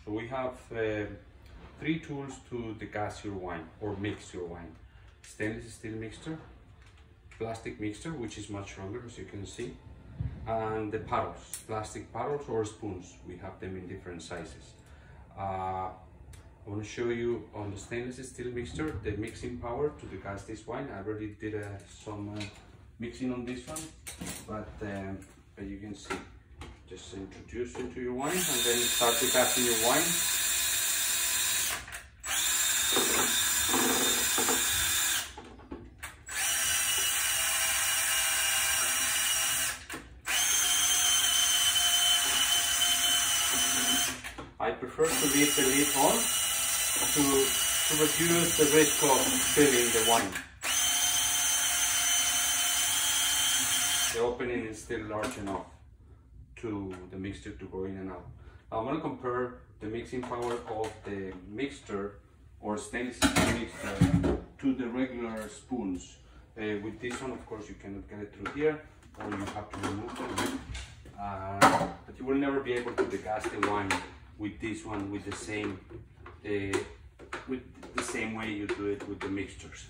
So we have 3 tools to degas your wine or mix your wine. Stainless steel mixer, plastic mixer, which is much stronger as you can see, and the paddles, plastic paddles or spoons. We have them in different sizes. I want to show you on the stainless steel mixer the mixing power to degas this wine. I already did some mixing on this one, but you can see, just introduce it to your wine and then start degassing your wine. I prefer to leave the lid on to reduce the risk of spilling the wine. The opening is still large enough to the mixture to go in and out. Now I'm going to compare the mixing power of the mixture or stainless steel mixture to the regular spoons. With this one, of course, you cannot get it through here, or you have to remove them. But you will never be able to degas the wine with this one with the same way you do it with the mixtures.